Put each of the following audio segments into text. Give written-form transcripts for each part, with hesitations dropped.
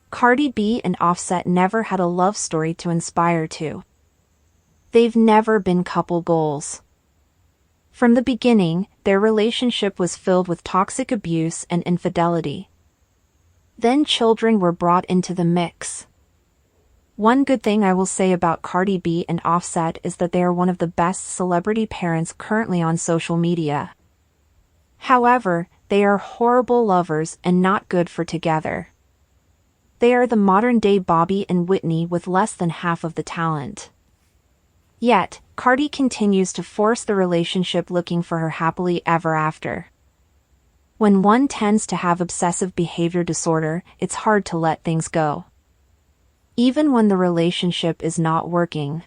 Cardi B and Offset never had a love story to inspire to. They've never been couple goals. From the beginning, their relationship was filled with toxic abuse and infidelity. Then children were brought into the mix. One good thing I will say about Cardi B and Offset is that they are one of the best celebrity parents currently on social media. However, they are horrible lovers and not good for together. They are the modern-day Bobby and Whitney with less than half of the talent. Yet, Cardi continues to force the relationship looking for her happily ever after. When one tends to have obsessive behavior disorder, it's hard to let things go. Even when the relationship is not working.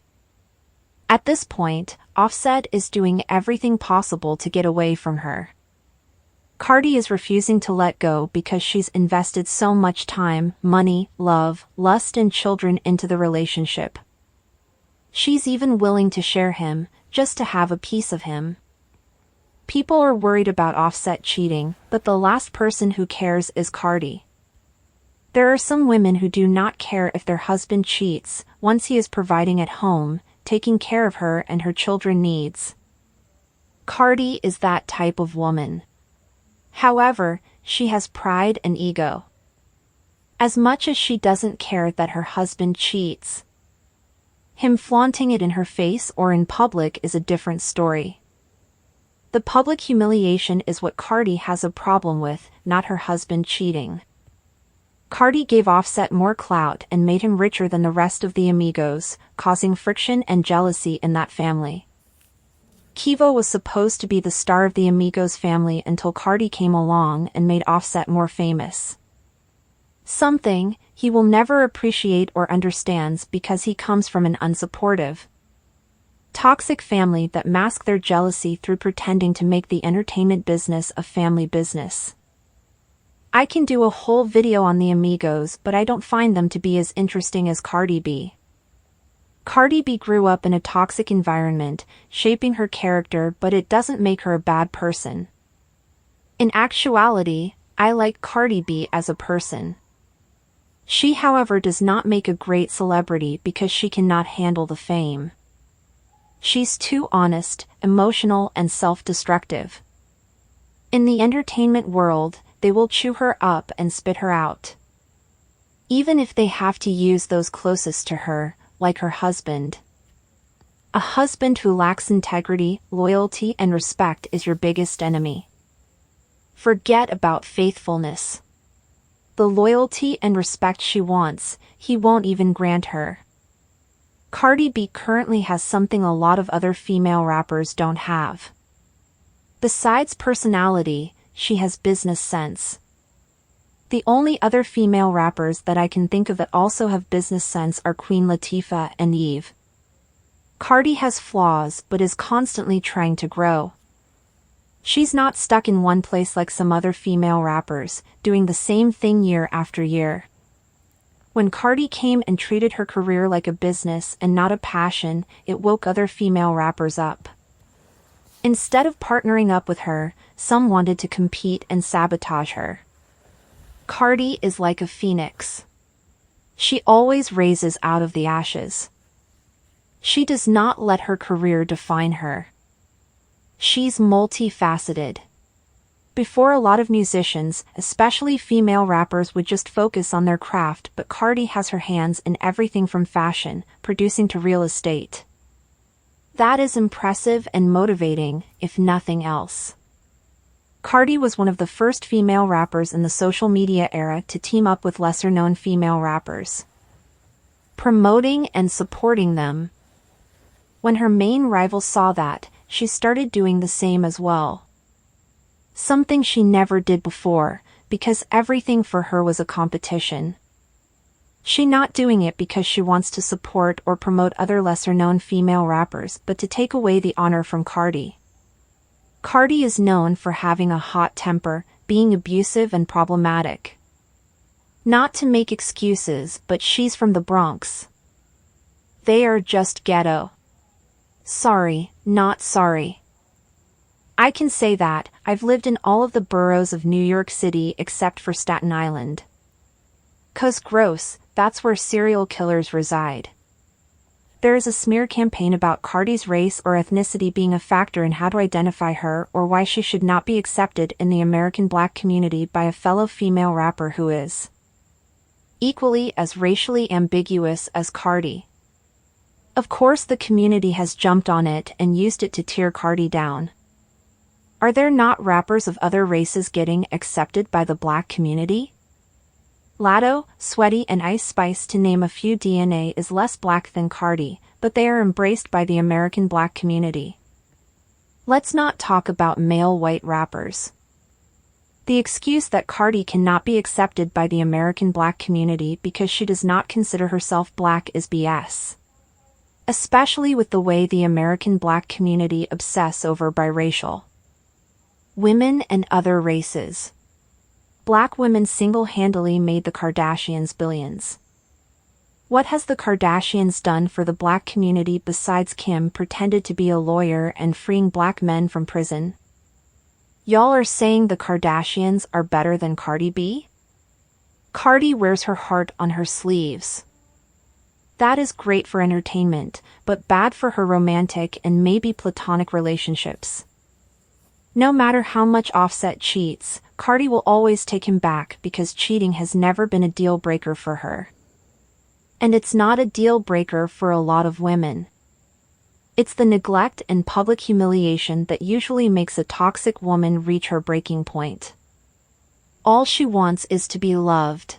At this point, Offset is doing everything possible to get away from her. Cardi is refusing to let go because she's invested so much time, money, love, lust and children into the relationship. She's even willing to share him, just to have a piece of him. People are worried about Offset cheating, but the last person who cares is Cardi. There are some women who do not care if their husband cheats, once he is providing at home, taking care of her and her children's needs. Cardi is that type of woman. However, she has pride and ego. As much as she doesn't care that her husband cheats, him flaunting it in her face or in public is a different story. The public humiliation is what Cardi has a problem with, not her husband cheating. Cardi gave Offset more clout and made him richer than the rest of the amigos, causing friction and jealousy in that family. Kivo was supposed to be the star of the Amigos family until Cardi came along and made Offset more famous. Something he will never appreciate or understands because he comes from an unsupportive, toxic family that mask their jealousy through pretending to make the entertainment business a family business. I can do a whole video on the Amigos, but I don't find them to be as interesting as Cardi B. Cardi B grew up in a toxic environment, shaping her character, but it doesn't make her a bad person. In actuality, I like Cardi B as a person. She, however, does not make a great celebrity because she cannot handle the fame. She's too honest, emotional, and self-destructive. In the entertainment world, they will chew her up and spit her out. Even if they have to use those closest to her, like her husband. A husband who lacks integrity, loyalty, and respect is your biggest enemy. Forget about faithfulness. The loyalty and respect she wants, he won't even grant her. Cardi B currently has something a lot of other female rappers don't have. Besides personality, she has business sense. The only other female rappers that I can think of that also have business sense are Queen Latifah and Eve. Cardi has flaws but is constantly trying to grow. She's not stuck in one place like some other female rappers, doing the same thing year after year. When Cardi came and treated her career like a business and not a passion, it woke other female rappers up. Instead of partnering up with her, some wanted to compete and sabotage her. Cardi is like a phoenix. She always raises out of the ashes. She does not let her career define her. She's multifaceted. Before, a lot of musicians, especially female rappers, would just focus on their craft, but Cardi has her hands in everything from fashion, producing to real estate. That is impressive and motivating, if nothing else. Cardi was one of the first female rappers in the social media era to team up with lesser-known female rappers, promoting and supporting them. When her main rival saw that, she started doing the same as well. Something she never did before, because everything for her was a competition. She not doing it because she wants to support or promote other lesser-known female rappers, but to take away the honor from Cardi. Cardi is known for having a hot temper, being abusive and problematic. Not to make excuses, but she's from the Bronx. They are just ghetto. Sorry, not sorry. I can say that, I've lived in all of the boroughs of New York City except for Staten Island. 'Cause gross, that's where serial killers reside. There is a smear campaign about Cardi's race or ethnicity being a factor in how to identify her or why she should not be accepted in the American black community by a fellow female rapper who is equally as racially ambiguous as Cardi. Of course, the community has jumped on it and used it to tear Cardi down. Are there not rappers of other races getting accepted by the black community? Latto, Sweaty and Ice Spice, to name a few. DNA is less black than Cardi, but they are embraced by the American black community. Let's not talk about male white rappers. The excuse that Cardi cannot be accepted by the American black community because she does not consider herself black is BS. Especially with the way the American black community obsess over biracial women and other races. Black women single-handedly made the Kardashians billions. What has the Kardashians done for the black community besides Kim pretended to be a lawyer and freeing black men from prison? Y'all are saying the Kardashians are better than Cardi B? Cardi wears her heart on her sleeves. That is great for entertainment, but bad for her romantic and maybe platonic relationships. No matter how much Offset cheats, Cardi will always take him back because cheating has never been a deal breaker for her. And it's not a deal breaker for a lot of women. It's the neglect and public humiliation that usually makes a toxic woman reach her breaking point. All she wants is to be loved.